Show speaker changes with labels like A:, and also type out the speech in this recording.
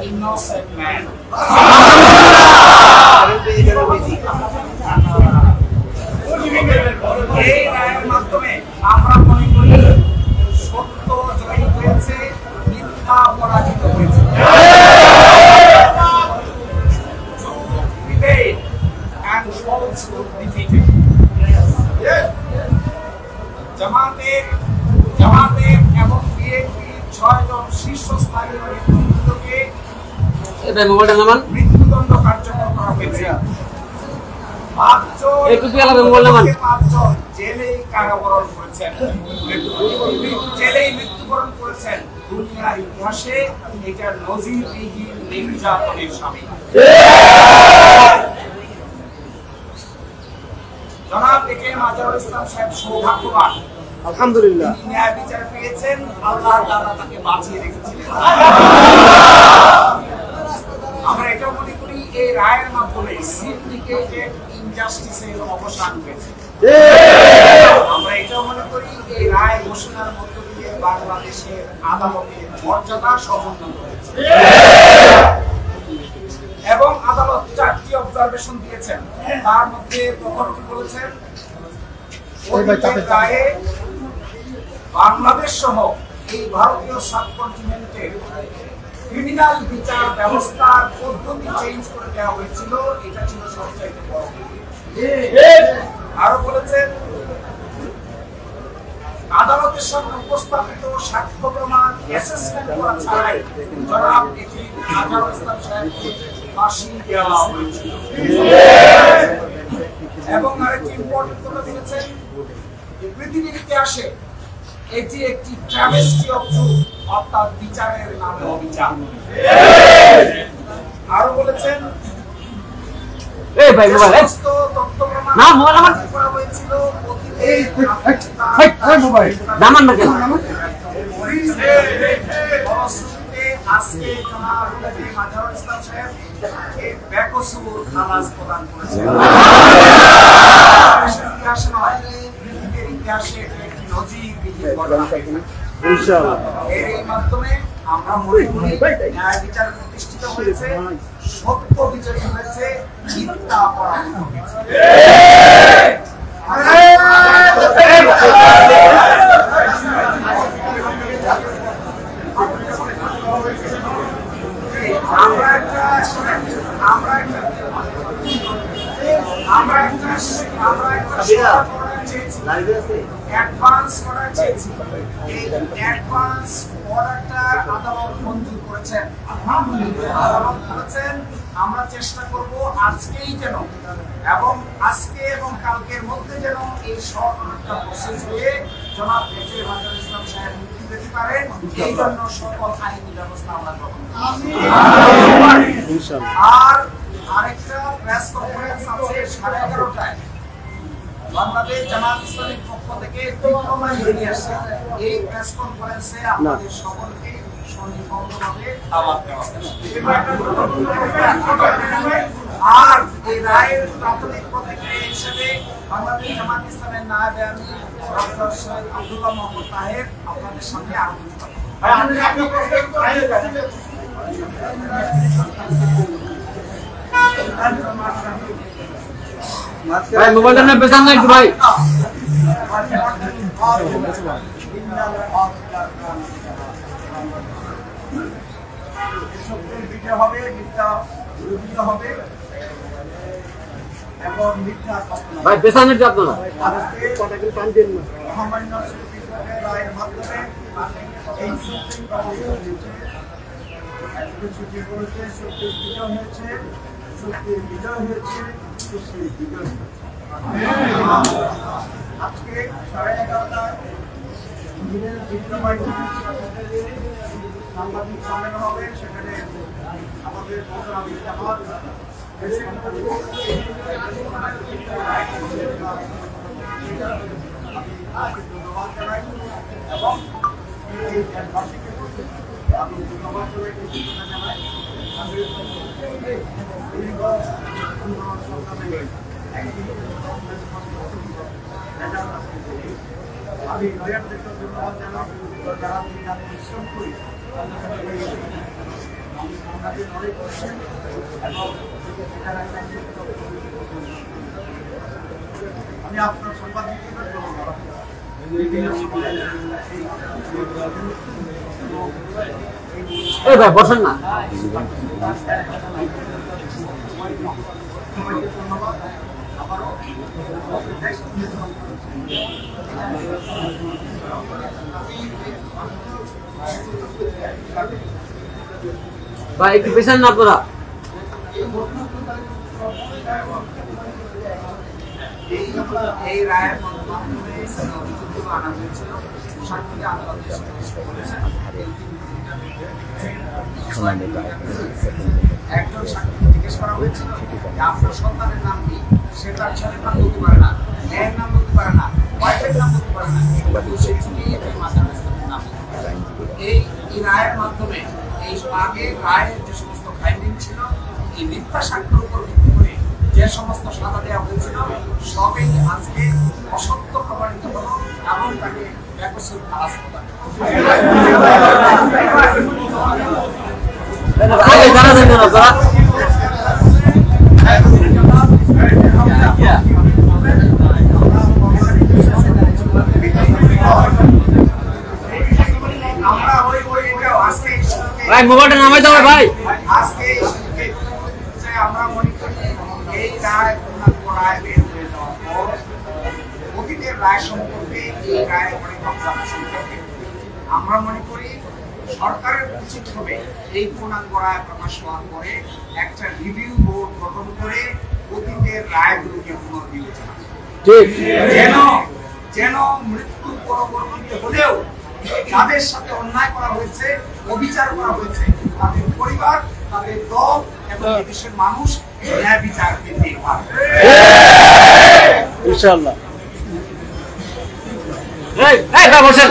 A: innocent man. এই রায়ের মাধ্যমে আমরা মনে করি সত্য জয়ী হয়েছে, মিথ্যা পরাজিত হয়েছে। And falsehood defeated. জামাতের এবং বিএনপির 6 জন শীর্ষস্থানীয় নেতৃত্বকে মৃত্যুদণ্ড কার্যকর করা হয়েছে। 5 জন জেলেই কারাবরণ করেছেন, জেলেই মৃত্যুবরণ করেছেন। দুনিয়ার ইতিহাসে এটা নজিরবিহীন নির্যাতনের সামিল। জনাব একে মাজারুল ইসলাম সাহেব সৌভাগ্যবান, আলহামদুলিল্লাহ। ন্যায় বিচার পেয়েছেন, আল্লাহ তাআলা তাকে বাঁচিয়ে রেখেছিলেন। আমরা এটা মনে করি এই রায়ের মাধ্যমে সিন্ডিকেটেড ইনজাস্টিসের অবসান হয়েছে। আমরা এটা মনে করি এই রায় ঘোষণার মধ্য দিয়ে বাংলাদেশের আদালতের মর্যাদা সমুন্নত হয়েছে। এবং আদালত 4টি অবজারভেশন দিয়েছেন, তার মধ্যে প্রথমটি বলেছেন রায়ে বাংলাদেশ সহ এই ভারতীয় সাবকন্টিনেন্টের ক্রিমিনাল বিচার ব্যবস্থার পদ্ধতি চেঞ্জ করে দেওয়া হয়েছিল, এটা ছিল সবচেয়ে বড়। আরো বলেছেন আদালতের সামনে উপস্থাপিত সাক্ষ্য প্রমাণ অ্যাসেসমেন্ট করা ছাড়াই জনাব এটি মাজারুল ইসলাম সাহেবকে ফাঁসি দেওয়া হয়েছিল। এবং আরেকটি ইম্পর্টেন্ট কথা বলেছেন পৃথিবীর ইতিহাসে এটি একটি ট্র্যাভেস্টি অফ ট্রুথ, অর্থাৎ বিচারের নামে অবিচার। আরো বলেছেন এর মাধ্যমে আমরা মনে করি ন্যায় বিচার প্রতিষ্ঠিত হয়েছে, সত্য বিচারিত হয়েছে, মিথ্যা পরাজিত হয়েছে। অ্যাডভান্স অর্ডার চেয়েছি, এই অ্যাডভান্স অর্ডারটা আদালত মঞ্জুর করেছেন। আদালত বলেছেন আমরা চেষ্টা করব আজকেই যেন এবং আজকে এবং কালকের মধ্যে যেন এই শর্ট অর্ডারটা প্রসেস হয়ে জনাব একে মাজারুল ইসলাম সাহেব মুক্তি পেতে পারেন, এই জন্য সকল আইনি ব্যবস্থা আমরা গ্রহণ করব। আর আরেকটা প্রেস কনফারেন্স আছে 11:30টায় বাংলাদেশ জামাত ইসলামীর পক্ষ থেকে বিজ্ঞপ্তি বেরিয়ে আসছে। এই প্রেস কনফারেন্সে আপনাদের সকলকে সন্নিবদ্ধভাবে দাওয়াত দেওয়া হবে। আর এই রায়ের প্রাথমিক প্রতিক্রিয়া হিসেবে বাংলাদেশ জামাত ইসলামের নায়েব আমির ডক্টর সৈয়দ আব্দুল্লাহ মোহাম্মদ তাহের আপনাদের সামনে আরো কিছু কথা
B: ভাই মোবাইলটা না পেছন না একটু ভাই
A: সত্যের বিজয় হবে, মিথ্যা বিরোধিত হবে এবং মিথ্যা
B: ভাই পেছনের যাব না
A: কথাকে টান দেন না। মহামান্য সুপ্রিম কোর্টের রায়ের মাধ্যমে এই সুপ্রিম কোর্টের ছুটি করেছে, সত্যের বিজয় হয়েছে, সত্যের বিজয় হয়েছে, সত্যের বিজয় হয়েছে। আজকে 11:30টায় সাংবাদিক সম্মেলন হবে, সেখানে আমাদের ধন্যবাদ জানাই এবং আমি ধন্যবাদ জানাই আমি লয়ারদের ধন্যবাদ জানাই যারা পরিশ্রম করি আমাদের অনেক করছেন এবং আমি আপনার সাংবাদিকদের ধন্যবাদ
B: এই ভাই বসেন না। ভাই একটু পেছান না আপনারা।
A: এই রায়ের মাধ্যমে আনা হয়েছিল সাংবাদিক আদালত একজন সাক্ষী জিজ্ঞেস করা হয়েছিল যে আপনার সন্তানের নাম কি, সে তার ছেলের নাম বলতে পারে না, মেয়ের নাম বলতে পারে না, ওয়াইফের নাম বলতে পারে না, এই রায়ের মাধ্যমে এই আগে রায়ের যে সমস্ত ফাইন্ডিং ছিল, এই মিথ্যা সাক্ষ্যের উপর ভিত্তি করে যে সমস্ত সাজা দেওয়া হয়েছিল সবই আজকে অসত্য প্রমাণিত হলো এবং তাকে বেকসুর খালাস প্রদান
B: ভাই মোবাইলটা নামাই দাও ভাই।
A: আজকে আমরা মনে করি এই রায় পূর্ণাঙ্গ রায় বের হয়ে যাওয়ার পর অতীতের রায় সম্পর্কে এই রায় অনেক অবজারভেশন থাকে। আমরা মনে করি সরকারের উচিত হবে এই পূর্ণাঙ্গ রায় প্রকাশ হওয়ার পরে একটা রিভিউ বোর্ড গঠন করে অতীতের রায়গুলোকে পুনর্বিবেচনা যেন মৃত্যুর পরবর্তীতে হলেও যাদের সাথে অন্যায় করা হয়েছে, অবিচার করা হয়েছে, তাদের পরিবার, তাদের দল এবং দেশের মানুষ ন্যায় বিচার পেতে পারে
B: ইনশাআল্লাহ।
A: বসেন